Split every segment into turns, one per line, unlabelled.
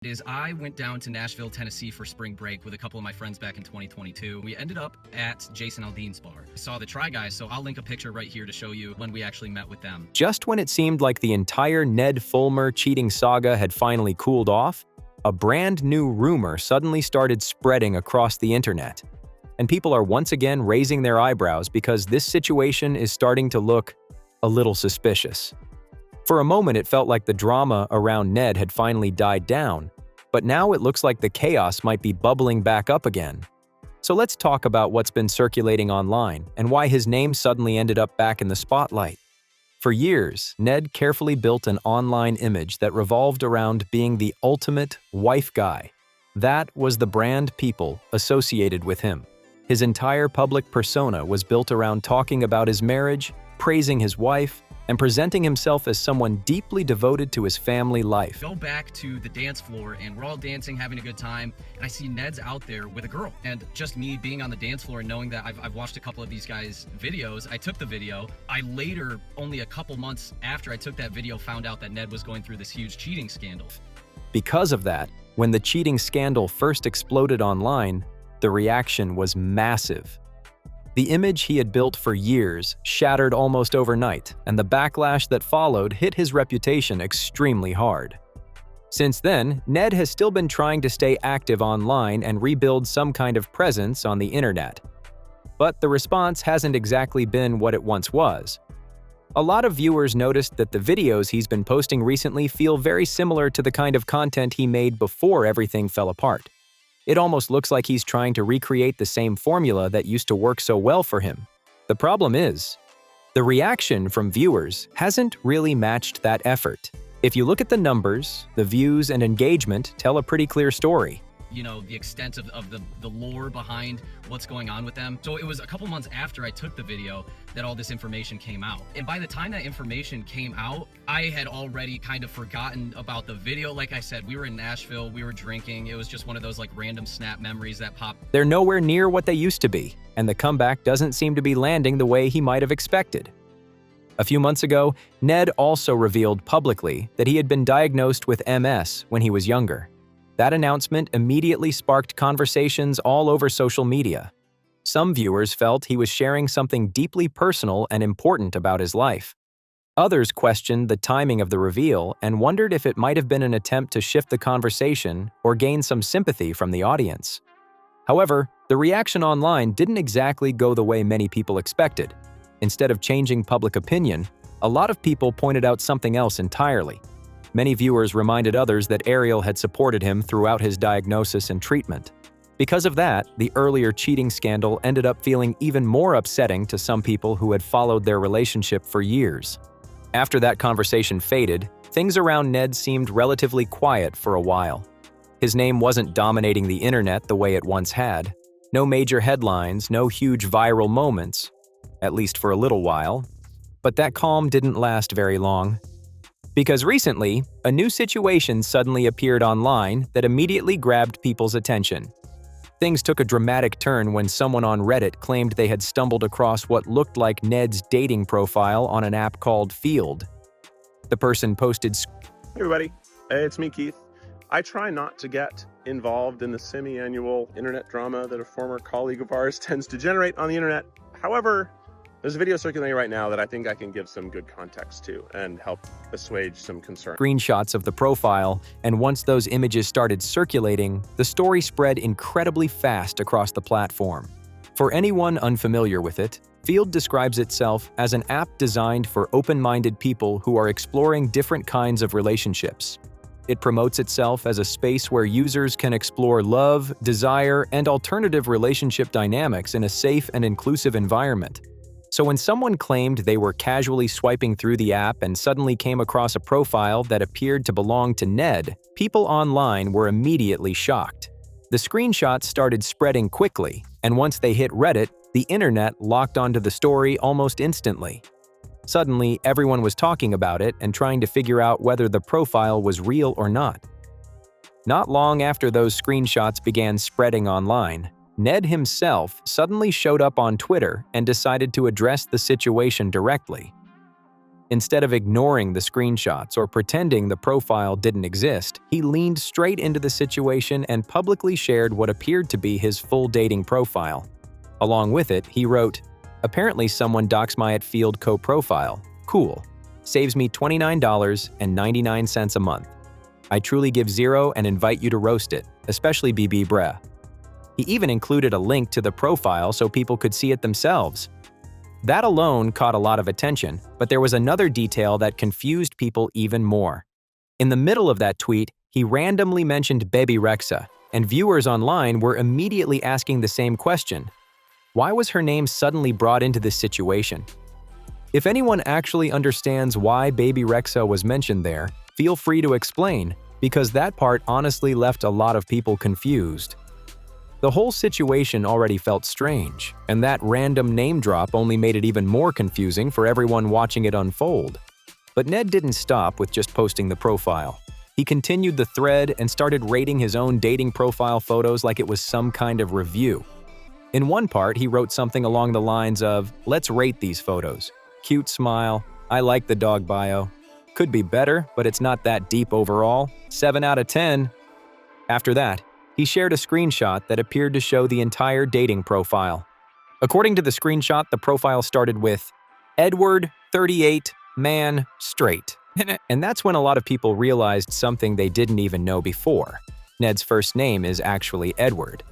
Is I went down to Nashville, Tennessee for spring break with a couple of my friends back in 2022. We ended up at Jason Aldean's bar. I saw the Try Guys, so I'll link a picture right here to show you when we actually met with them.
Just when it seemed like the entire Ned Fulmer cheating saga had finally cooled off, a brand new rumor suddenly started spreading across the internet. And people are once again raising their eyebrows because this situation is starting to look a little suspicious. For a moment, it felt like the drama around Ned had finally died down, but now it looks like the chaos might be bubbling back up again. So let's talk about what's been circulating online and why his name suddenly ended up back in the spotlight. For years, Ned carefully built an online image that revolved around being the ultimate wife guy. That was the brand people associated with him. His entire public persona was built around talking about his marriage, praising his wife, and presenting himself as someone deeply devoted to his family life.
Go back to the dance floor and we're all dancing, having a good time, and I see Ned's out there with a girl. And just me being on the dance floor and knowing that I've watched a couple of these guys' videos, I took the video. I later, only a couple months after I took that video, found out that Ned was going through this huge cheating scandal.
Because of that, when the cheating scandal first exploded online, the reaction was massive. The image he had built for years shattered almost overnight, and the backlash that followed hit his reputation extremely hard. Since then, Ned has still been trying to stay active online and rebuild some kind of presence on the internet. But the response hasn't exactly been what it once was. A lot of viewers noticed that the videos he's been posting recently feel very similar to the kind of content he made before everything fell apart. It almost looks like he's trying to recreate the same formula that used to work so well for him. The problem is, the reaction from viewers hasn't really matched that effort. If you look at the numbers, the views and engagement tell a pretty clear story.
You know, the extent of the lore behind what's going on with them. So it was a couple months after I took the video that all this information came out. And by the time that information came out, I had already kind of forgotten about the video. Like I said, we were in Nashville, we were drinking. It was just one of those like random snap memories that popped.
They're nowhere near what they used to be, and the comeback doesn't seem to be landing the way he might have expected. A few months ago, Ned also revealed publicly that he had been diagnosed with MS when he was younger. That announcement immediately sparked conversations all over social media. Some viewers felt he was sharing something deeply personal and important about his life. Others questioned the timing of the reveal and wondered if it might have been an attempt to shift the conversation or gain some sympathy from the audience. However, the reaction online didn't exactly go the way many people expected. Instead of changing public opinion, a lot of people pointed out something else entirely. Many viewers reminded others that Ariel had supported him throughout his diagnosis and treatment. Because of that, the earlier cheating scandal ended up feeling even more upsetting to some people who had followed their relationship for years. After that conversation faded, things around Ned seemed relatively quiet for a while. His name wasn't dominating the internet the way it once had. No major headlines, no huge viral moments, at least for a little while. But that calm didn't last very long. Because recently, a new situation suddenly appeared online that immediately grabbed people's attention. Things took a dramatic turn when someone on Reddit claimed they had stumbled across what looked like Ned's dating profile on an app called Field. The person posted,
Hey everybody, it's me, Keith. I try not to get involved in the semi-annual internet drama that a former colleague of ours tends to generate on the internet. However, there's a video circulating right now that I think I can give some good context to and help assuage some concern.
Screenshots of the profile, and once those images started circulating, the story spread incredibly fast across the platform. For anyone unfamiliar with it, Field describes itself as an app designed for open-minded people who are exploring different kinds of relationships. It promotes itself as a space where users can explore love, desire, and alternative relationship dynamics in a safe and inclusive environment. So when someone claimed they were casually swiping through the app and suddenly came across a profile that appeared to belong to Ned, people online were immediately shocked. The screenshots started spreading quickly, and once they hit Reddit, the internet locked onto the story almost instantly. Suddenly, everyone was talking about it and trying to figure out whether the profile was real or not. Not long after those screenshots began spreading online, Ned himself suddenly showed up on Twitter and decided to address the situation directly. Instead of ignoring the screenshots or pretending the profile didn't exist, he leaned straight into the situation and publicly shared what appeared to be his full dating profile. Along with it, he wrote, "Apparently someone doxed my @field co-profile. Cool. Saves me $29.99 a month. I truly give zero and invite you to roast it, especially BB Breh." He even included a link to the profile so people could see it themselves. That alone caught a lot of attention, but there was another detail that confused people even more. In the middle of that tweet, he randomly mentioned Baby Rexha, and viewers online were immediately asking the same question. Why was her name suddenly brought into this situation? If anyone actually understands why Baby Rexha was mentioned there, feel free to explain, because that part honestly left a lot of people confused. The whole situation already felt strange, and that random name drop only made it even more confusing for everyone watching it unfold. But Ned didn't stop with just posting the profile. He continued the thread and started rating his own dating profile photos like it was some kind of review. In one part, he wrote something along the lines of, "Let's rate these photos. Cute smile. I like the dog bio. Could be better, but it's not that deep overall. 7 out of 10. After that, he shared a screenshot that appeared to show the entire dating profile. According to the screenshot, the profile started with, "Edward, 38, man, straight." And that's when a lot of people realized something they didn't even know before. Ned's first name is actually Edward.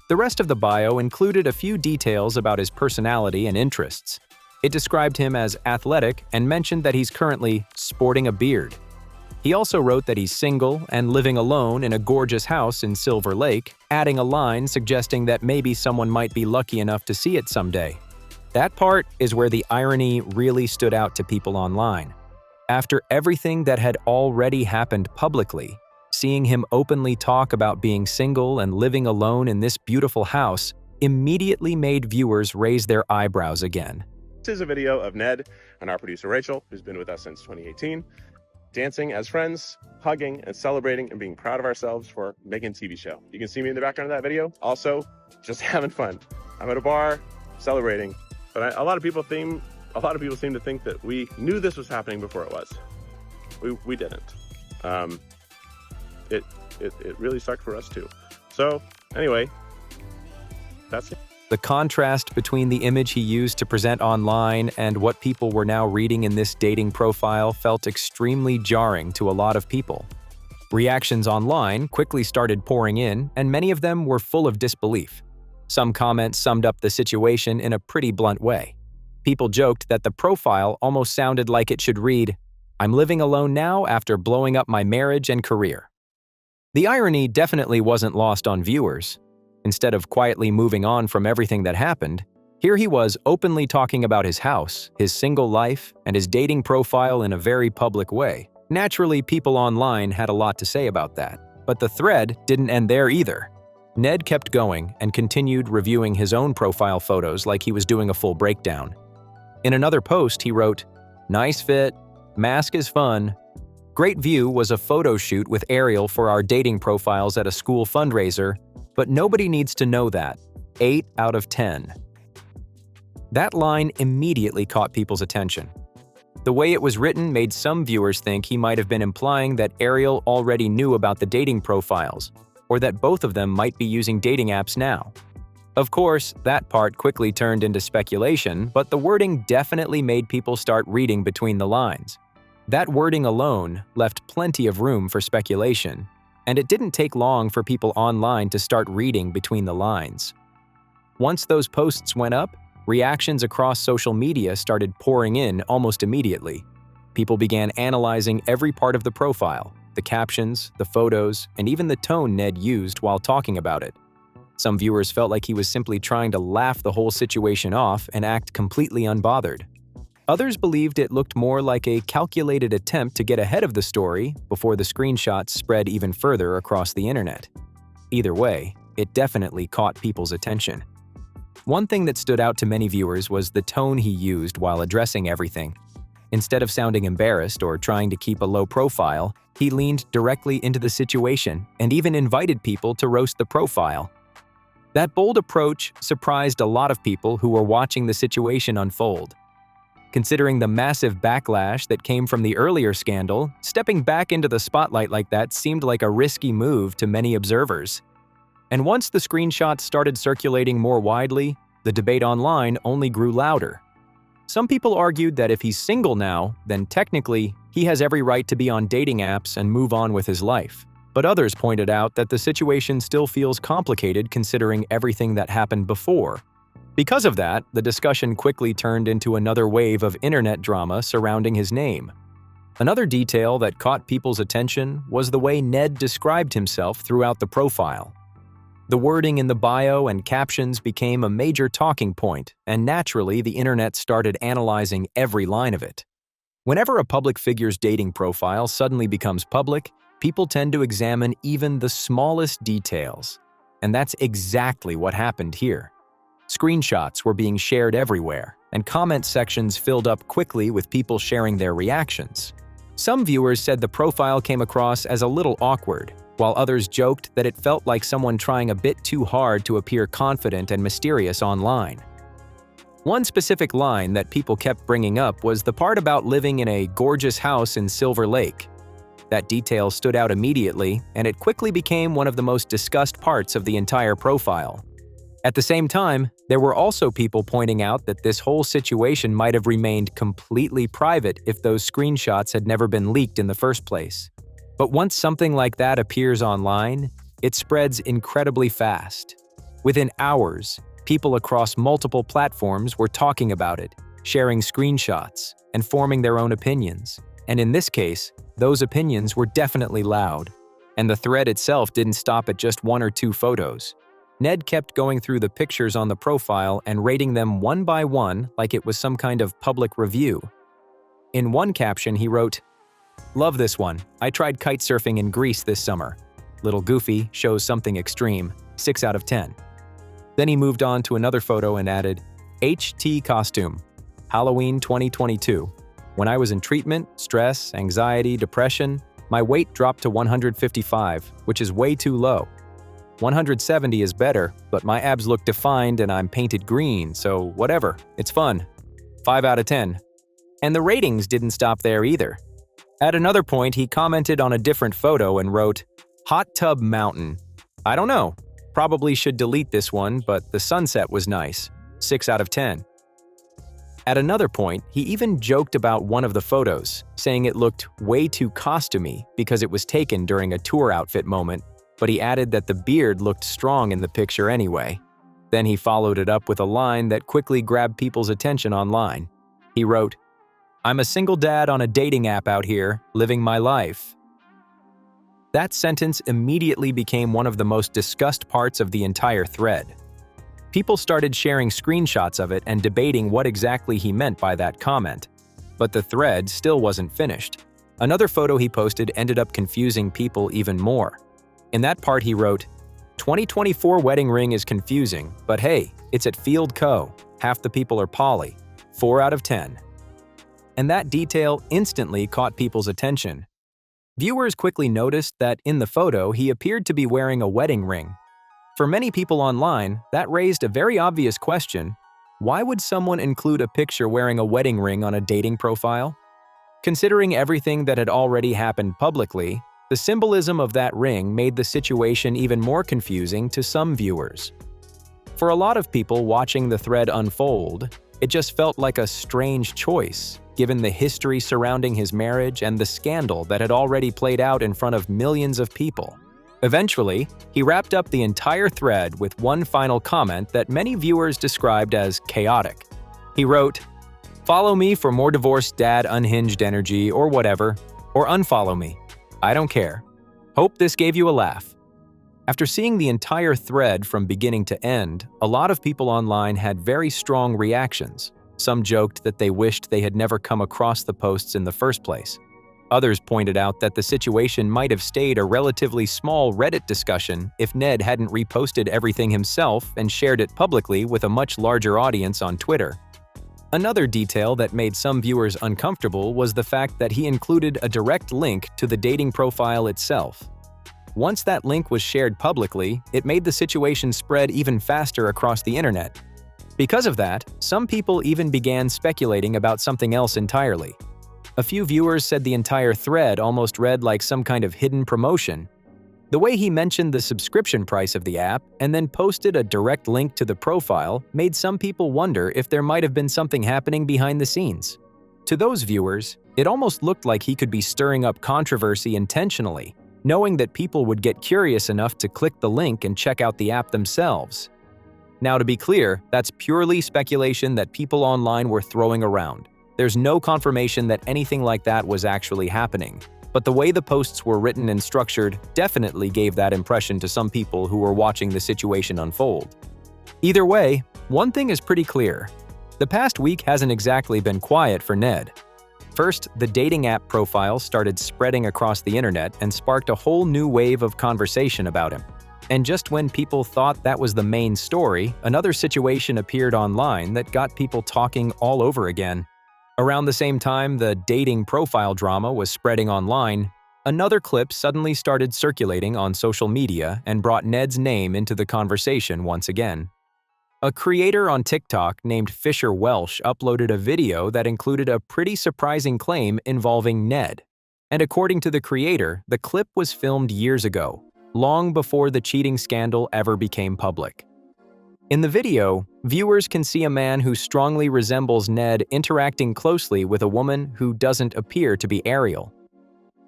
The rest of the bio included a few details about his personality and interests. It described him as athletic and mentioned that he's currently sporting a beard. He also wrote that he's single and living alone in a gorgeous house in Silver Lake, adding a line suggesting that maybe someone might be lucky enough to see it someday. That part is where the irony really stood out to people online. After everything that had already happened publicly, seeing him openly talk about being single and living alone in this beautiful house immediately made viewers raise their eyebrows again.
This is a video of Ned and our producer Rachel, who's been with us since 2018, dancing as friends, hugging and celebrating and being proud of ourselves for making a TV show. You can see me in the background of that video. Also, just having fun. I'm at a bar, celebrating, but a lot of people seem to think that we knew this was happening before it was. We didn't. It really sucked for us too. So anyway, that's it.
The contrast between the image he used to present online and what people were now reading in this dating profile felt extremely jarring to a lot of people. Reactions online quickly started pouring in, and many of them were full of disbelief. Some comments summed up the situation in a pretty blunt way. People joked that the profile almost sounded like it should read, "I'm living alone now after blowing up my marriage and career." The irony definitely wasn't lost on viewers. Instead of quietly moving on from everything that happened, here he was openly talking about his house, his single life, and his dating profile in a very public way. Naturally, people online had a lot to say about that, but the thread didn't end there either. Ned kept going and continued reviewing his own profile photos like he was doing a full breakdown. In another post, he wrote, "Nice fit, mask is fun. Great view was a photo shoot with Ariel for our dating profiles at a school fundraiser, but nobody needs to know that. 8 out of 10. That line immediately caught people's attention. The way it was written made some viewers think he might have been implying that Ariel already knew about the dating profiles, or that both of them might be using dating apps now. Of course, that part quickly turned into speculation, but the wording definitely made people start reading between the lines. That wording alone left plenty of room for speculation, and it didn't take long for people online to start reading between the lines. Once those posts went up, reactions across social media started pouring in almost immediately. People began analyzing every part of the profile, the captions, the photos, and even the tone Ned used while talking about it. Some viewers felt like he was simply trying to laugh the whole situation off and act completely unbothered. Others believed it looked more like a calculated attempt to get ahead of the story before the screenshots spread even further across the internet. Either way, it definitely caught people's attention. One thing that stood out to many viewers was the tone he used while addressing everything. Instead of sounding embarrassed or trying to keep a low profile, he leaned directly into the situation and even invited people to roast the profile. That bold approach surprised a lot of people who were watching the situation unfold. Considering the massive backlash that came from the earlier scandal, stepping back into the spotlight like that seemed like a risky move to many observers. And once the screenshots started circulating more widely, the debate online only grew louder. Some people argued that if he's single now, then technically, he has every right to be on dating apps and move on with his life. But others pointed out that the situation still feels complicated considering everything that happened before. Because of that, the discussion quickly turned into another wave of internet drama surrounding his name. Another detail that caught people's attention was the way Ned described himself throughout the profile. The wording in the bio and captions became a major talking point, and naturally, the internet started analyzing every line of it. Whenever a public figure's dating profile suddenly becomes public, people tend to examine even the smallest details. And that's exactly what happened here. Screenshots were being shared everywhere, and comment sections filled up quickly with people sharing their reactions. Some viewers said the profile came across as a little awkward, while others joked that it felt like someone trying a bit too hard to appear confident and mysterious online. One specific line that people kept bringing up was the part about living in a gorgeous house in Silver Lake. That detail stood out immediately, and it quickly became one of the most discussed parts of the entire profile. At the same time, there were also people pointing out that this whole situation might have remained completely private if those screenshots had never been leaked in the first place. But once something like that appears online, it spreads incredibly fast. Within hours, people across multiple platforms were talking about it, sharing screenshots, and forming their own opinions. And in this case, those opinions were definitely loud. And the thread itself didn't stop at just one or two photos. Ned kept going through the pictures on the profile and rating them one by one like it was some kind of public review. In one caption, he wrote, "Love this one. I tried kite surfing in Greece this summer. Little goofy, shows something extreme. 6 out of 10. Then he moved on to another photo and added, "HT costume. Halloween 2022. When I was in treatment, stress, anxiety, depression, my weight dropped to 155, which is way too low. 170 is better, but my abs look defined and I'm painted green, so whatever, it's fun. 5 out of 10. And the ratings didn't stop there either. At another point, he commented on a different photo and wrote, "Hot tub mountain. I don't know. Probably should delete this one, but the sunset was nice. 6 out of 10. At another point, he even joked about one of the photos, saying it looked way too costumey because it was taken during a tour outfit moment, but he added that the beard looked strong in the picture anyway. Then he followed it up with a line that quickly grabbed people's attention online. He wrote, "I'm a single dad on a dating app out here, living my life." That sentence immediately became one of the most discussed parts of the entire thread. People started sharing screenshots of it and debating what exactly he meant by that comment. But the thread still wasn't finished. Another photo he posted ended up confusing people even more. In that part he wrote, 2024 wedding ring is confusing, but hey, it's at Field Co. Half the people are poly. 4 out of 10. And that detail instantly caught people's attention. Viewers quickly noticed that in the photo he appeared to be wearing a wedding ring. For many people online, that raised a very obvious question: why would someone include a picture wearing a wedding ring on a dating profile? Considering everything that had already happened publicly, the symbolism of that ring made the situation even more confusing to some viewers. For a lot of people watching the thread unfold, it just felt like a strange choice, given the history surrounding his marriage and the scandal that had already played out in front of millions of people. Eventually, he wrapped up the entire thread with one final comment that many viewers described as chaotic. He wrote, "Follow me for more divorced dad unhinged energy or whatever, or unfollow me. I don't care. Hope this gave you a laugh." After seeing the entire thread from beginning to end, a lot of people online had very strong reactions. Some joked that they wished they had never come across the posts in the first place. Others pointed out that the situation might have stayed a relatively small Reddit discussion if Ned hadn't reposted everything himself and shared it publicly with a much larger audience on Twitter. Another detail that made some viewers uncomfortable was the fact that he included a direct link to the dating profile itself. Once that link was shared publicly, it made the situation spread even faster across the internet. Because of that, some people even began speculating about something else entirely. A few viewers said the entire thread almost read like some kind of hidden promotion. The way he mentioned the subscription price of the app and then posted a direct link to the profile made some people wonder if there might have been something happening behind the scenes. To those viewers, it almost looked like he could be stirring up controversy intentionally, knowing that people would get curious enough to click the link and check out the app themselves. Now, to be clear, that's purely speculation that people online were throwing around. There's no confirmation that anything like that was actually happening. But the way the posts were written and structured definitely gave that impression to some people who were watching the situation unfold. Either way, one thing is pretty clear. The past week hasn't exactly been quiet for Ned. First, the dating app profile started spreading across the internet and sparked a whole new wave of conversation about him. And just when people thought that was the main story, another situation appeared online that got people talking all over again. Around the same time the dating profile drama was spreading online, another clip suddenly started circulating on social media and brought Ned's name into the conversation once again. A creator on TikTok named Fisher Welsh uploaded a video that included a pretty surprising claim involving Ned. And according to the creator, the clip was filmed years ago, long before the cheating scandal ever became public. In the video, viewers can see a man who strongly resembles Ned interacting closely with a woman who doesn't appear to be Ariel.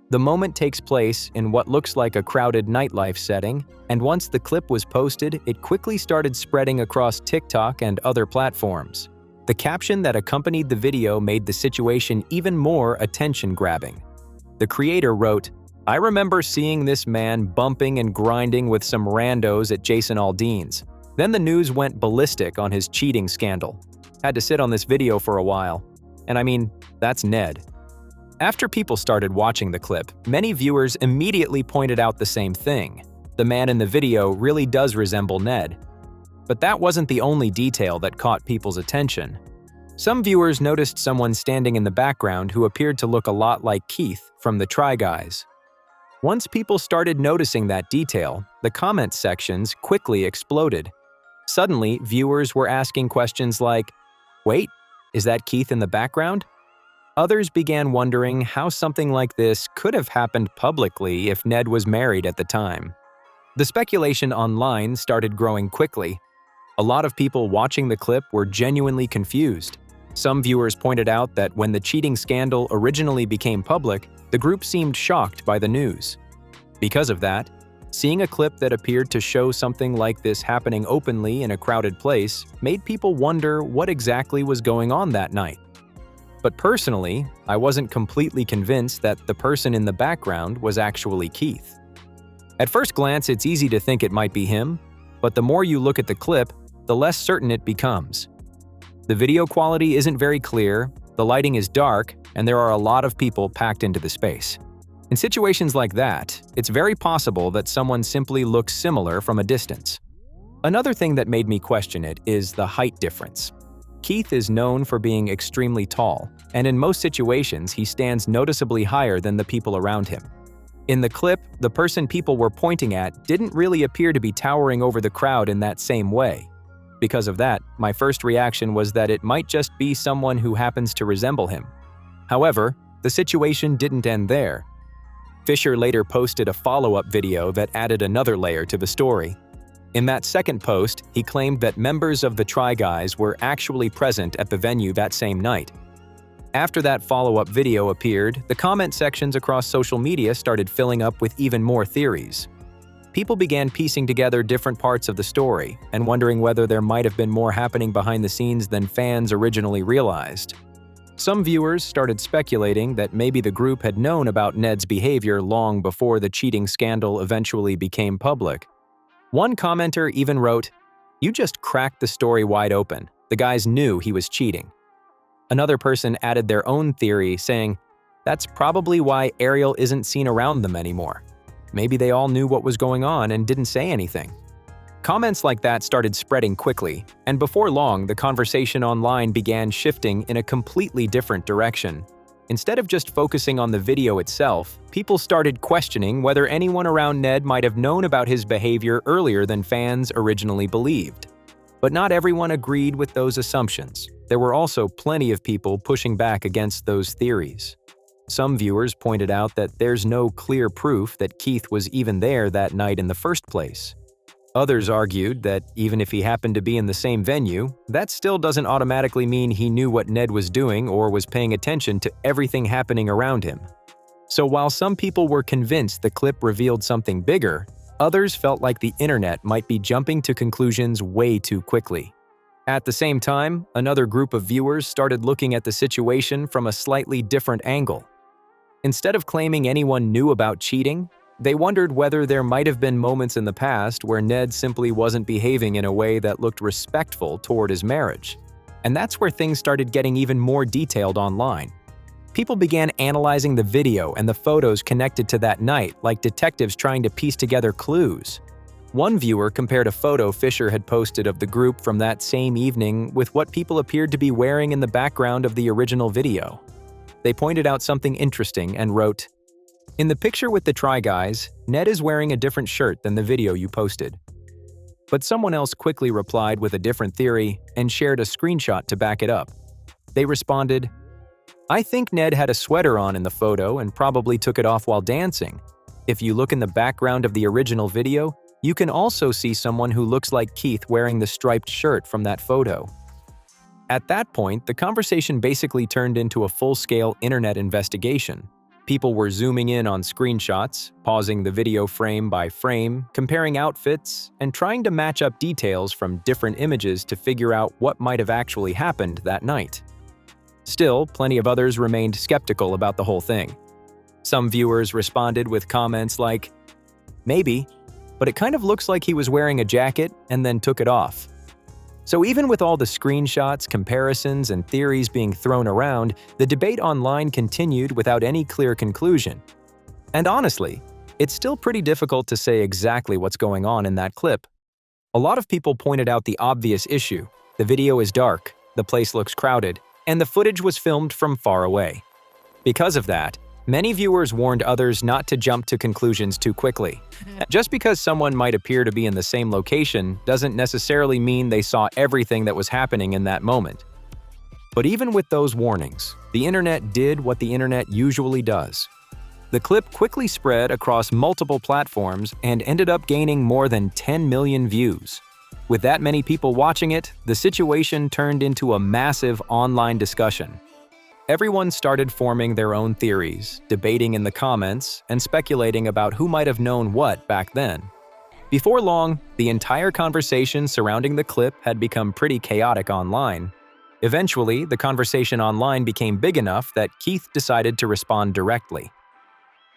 The moment takes place in what looks like a crowded nightlife setting, and once the clip was posted, it quickly started spreading across TikTok and other platforms. The caption that accompanied the video made the situation even more attention-grabbing. The creator wrote, "I remember seeing this man bumping and grinding with some randos at Jason Aldean's. Then the news went ballistic on his cheating scandal. Had to sit on this video for a while. And I mean, that's Ned." After people started watching the clip, many viewers immediately pointed out the same thing. The man in the video really does resemble Ned. But that wasn't the only detail that caught people's attention. Some viewers noticed someone standing in the background who appeared to look a lot like Keith from the Try Guys. Once people started noticing that detail, the comment sections quickly exploded. Suddenly, viewers were asking questions like, "Wait, is that Keith in the background?" Others began wondering how something like this could have happened publicly if Ned was married at the time. The speculation online started growing quickly. A lot of people watching the clip were genuinely confused. Some viewers pointed out that when the cheating scandal originally became public, the group seemed shocked by the news. Because of that, seeing a clip that appeared to show something like this happening openly in a crowded place made people wonder what exactly was going on that night. But personally, I wasn't completely convinced that the person in the background was actually Keith. At first glance, it's easy to think it might be him, but the more you look at the clip, the less certain it becomes. The video quality isn't very clear, the lighting is dark, and there are a lot of people packed into the space. In situations like that, it's very possible that someone simply looks similar from a distance. Another thing that made me question it is the height difference. Keith is known for being extremely tall, and in most situations he stands noticeably higher than the people around him. In the clip, the person people were pointing at didn't really appear to be towering over the crowd in that same way. Because of that, my first reaction was that it might just be someone who happens to resemble him. However, the situation didn't end there. Fisher later posted a follow-up video that added another layer to the story. In that second post, he claimed that members of the Try Guys were actually present at the venue that same night. After that follow-up video appeared, the comment sections across social media started filling up with even more theories. People began piecing together different parts of the story and wondering whether there might have been more happening behind the scenes than fans originally realized. Some viewers started speculating that maybe the group had known about Ned's behavior long before the cheating scandal eventually became public. One commenter even wrote, "You just cracked the story wide open. The guys knew he was cheating." Another person added their own theory, saying, "That's probably why Ariel isn't seen around them anymore. Maybe they all knew what was going on and didn't say anything." Comments like that started spreading quickly, and before long, the conversation online began shifting in a completely different direction. Instead of just focusing on the video itself, people started questioning whether anyone around Ned might have known about his behavior earlier than fans originally believed. But not everyone agreed with those assumptions. There were also plenty of people pushing back against those theories. Some viewers pointed out that there's no clear proof that Keith was even there that night in the first place. Others argued that even if he happened to be in the same venue, that still doesn't automatically mean he knew what Ned was doing or was paying attention to everything happening around him. So while some people were convinced the clip revealed something bigger, others felt like the internet might be jumping to conclusions way too quickly. At the same time, another group of viewers started looking at the situation from a slightly different angle. Instead of claiming anyone knew about cheating, they wondered whether there might have been moments in the past where Ned simply wasn't behaving in a way that looked respectful toward his marriage. And that's where things started getting even more detailed online. People began analyzing the video and the photos connected to that night, like detectives trying to piece together clues. One viewer compared a photo Fisher had posted of the group from that same evening with what people appeared to be wearing in the background of the original video. They pointed out something interesting and wrote, "In the picture with the Try Guys, Ned is wearing a different shirt than the video you posted." But someone else quickly replied with a different theory and shared a screenshot to back it up. They responded, "I think Ned had a sweater on in the photo and probably took it off while dancing. If you look in the background of the original video, you can also see someone who looks like Keith wearing the striped shirt from that photo." At that point, the conversation basically turned into a full-scale internet investigation. People were zooming in on screenshots, pausing the video frame by frame, comparing outfits, and trying to match up details from different images to figure out what might have actually happened that night. Still, plenty of others remained skeptical about the whole thing. Some viewers responded with comments like, "Maybe, but it kind of looks like he was wearing a jacket and then took it off." So even with all the screenshots, comparisons, and theories being thrown around, the debate online continued without any clear conclusion. And honestly, it's still pretty difficult to say exactly what's going on in that clip. A lot of people pointed out the obvious issue. The video is dark, the place looks crowded, and the footage was filmed from far away. Because of that, many viewers warned others not to jump to conclusions too quickly. Just because someone might appear to be in the same location doesn't necessarily mean they saw everything that was happening in that moment. But even with those warnings, the internet did what the internet usually does. The clip quickly spread across multiple platforms and ended up gaining more than 10 million views. With that many people watching it, the situation turned into a massive online discussion. Everyone started forming their own theories, debating in the comments, and speculating about who might have known what back then. Before long, the entire conversation surrounding the clip had become pretty chaotic online. Eventually, the conversation online became big enough that Keith decided to respond directly.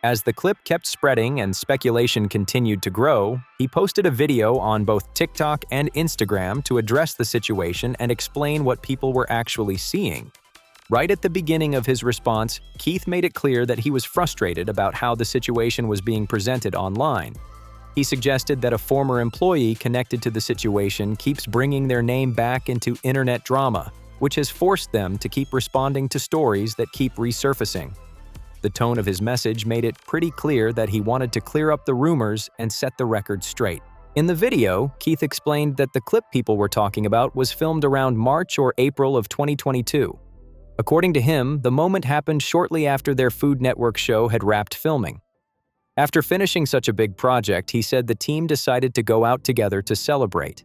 As the clip kept spreading and speculation continued to grow, he posted a video on both TikTok and Instagram to address the situation and explain what people were actually seeing. Right at the beginning of his response, Keith made it clear that he was frustrated about how the situation was being presented online. He suggested that a former employee connected to the situation keeps bringing their name back into internet drama, which has forced them to keep responding to stories that keep resurfacing. The tone of his message made it pretty clear that he wanted to clear up the rumors and set the record straight. In the video, Keith explained that the clip people were talking about was filmed around March or April of 2022. According to him, the moment happened shortly after their Food Network show had wrapped filming. After finishing such a big project, he said the team decided to go out together to celebrate.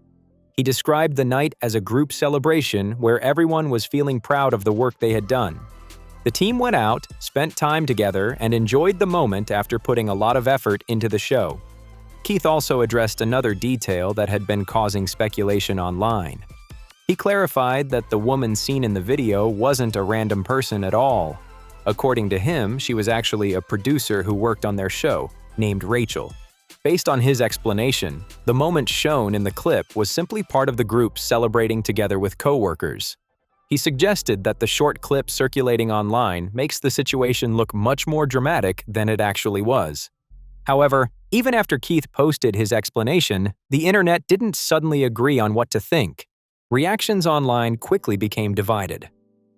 He described the night as a group celebration where everyone was feeling proud of the work they had done. The team went out, spent time together, and enjoyed the moment after putting a lot of effort into the show. Keith also addressed another detail that had been causing speculation online. He clarified that the woman seen in the video wasn't a random person at all. According to him, she was actually a producer who worked on their show, named Rachel. Based on his explanation, the moment shown in the clip was simply part of the group celebrating together with coworkers. He suggested that the short clip circulating online makes the situation look much more dramatic than it actually was. However, even after Keith posted his explanation, the internet didn't suddenly agree on what to think. Reactions online quickly became divided.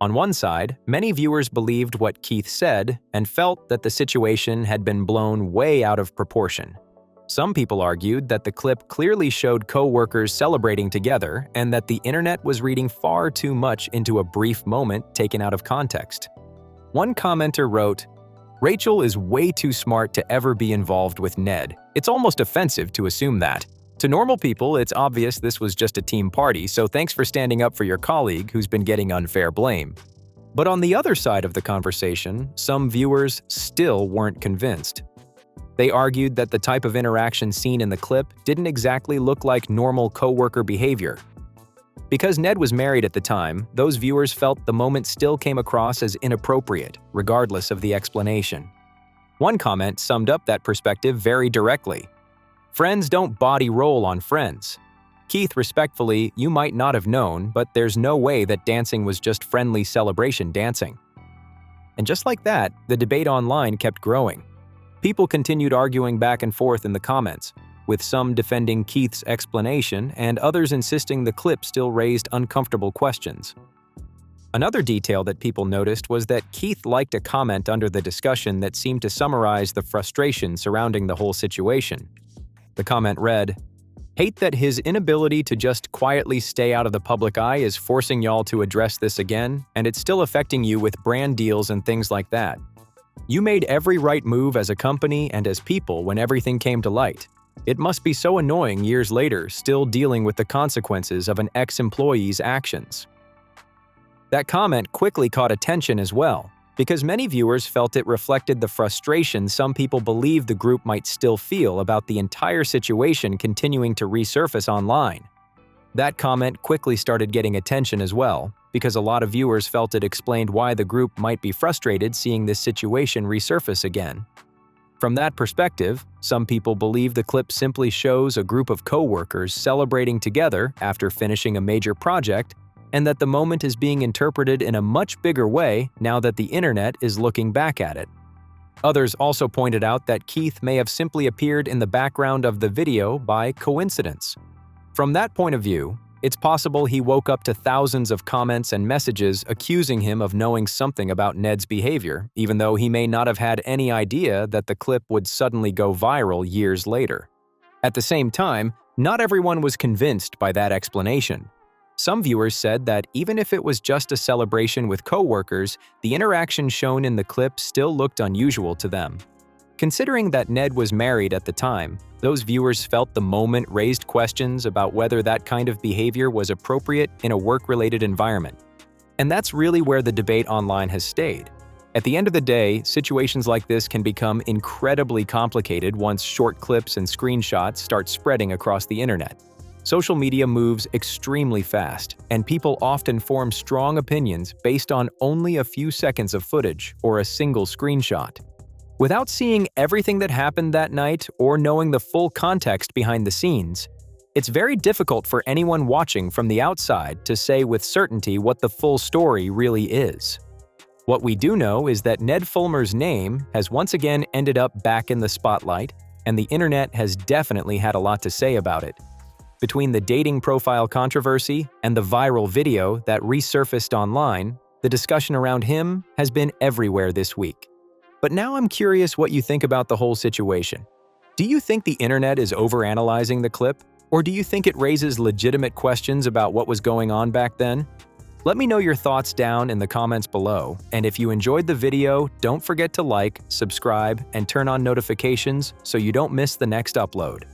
On one side, many viewers believed what Keith said and felt that the situation had been blown way out of proportion. Some people argued that the clip clearly showed co-workers celebrating together and that the internet was reading far too much into a brief moment taken out of context. One commenter wrote, "Rachel is way too smart to ever be involved with Ned. It's almost offensive to assume that. To normal people, it's obvious this was just a team party, so thanks for standing up for your colleague who's been getting unfair blame." But on the other side of the conversation, some viewers still weren't convinced. They argued that the type of interaction seen in the clip didn't exactly look like normal coworker behavior. Because Ned was married at the time, those viewers felt the moment still came across as inappropriate, regardless of the explanation. One comment summed up that perspective very directly. "Friends don't body roll on friends. Keith, respectfully, you might not have known, but there's no way that dancing was just friendly celebration dancing." And just like that, the debate online kept growing. People continued arguing back and forth in the comments, with some defending Keith's explanation and others insisting the clip still raised uncomfortable questions. Another detail that people noticed was that Keith liked a comment under the discussion that seemed to summarize the frustration surrounding the whole situation. The comment read, "Hate that his inability to just quietly stay out of the public eye is forcing y'all to address this again, and it's still affecting you with brand deals and things like that. You made every right move as a company and as people when everything came to light. It must be so annoying years later still dealing with the consequences of an ex-employee's actions." That comment quickly caught attention as well, because many viewers felt it reflected the frustration some people believe the group might still feel about the entire situation continuing to resurface online. That comment quickly started getting attention as well, because a lot of viewers felt it explained why the group might be frustrated seeing this situation resurface again. From that perspective, some people believe the clip simply shows a group of co-workers celebrating together after finishing a major project, and that the moment is being interpreted in a much bigger way now that the internet is looking back at it. Others also pointed out that Keith may have simply appeared in the background of the video by coincidence. From that point of view, it's possible he woke up to thousands of comments and messages accusing him of knowing something about Ned's behavior, even though he may not have had any idea that the clip would suddenly go viral years later. At the same time, not everyone was convinced by that explanation. Some viewers said that even if it was just a celebration with co-workers, the interaction shown in the clip still looked unusual to them. Considering that Ned was married at the time, those viewers felt the moment raised questions about whether that kind of behavior was appropriate in a work-related environment. And that's really where the debate online has stayed. At the end of the day, situations like this can become incredibly complicated once short clips and screenshots start spreading across the internet. Social media moves extremely fast, and people often form strong opinions based on only a few seconds of footage or a single screenshot. Without seeing everything that happened that night or knowing the full context behind the scenes, it's very difficult for anyone watching from the outside to say with certainty what the full story really is. What we do know is that Ned Fulmer's name has once again ended up back in the spotlight, and the internet has definitely had a lot to say about it. Between the dating profile controversy and the viral video that resurfaced online, the discussion around him has been everywhere this week. But now I'm curious what you think about the whole situation. Do you think the internet is overanalyzing the clip, or do you think it raises legitimate questions about what was going on back then? Let me know your thoughts down in the comments below, and if you enjoyed the video, don't forget to like, subscribe, and turn on notifications so you don't miss the next upload.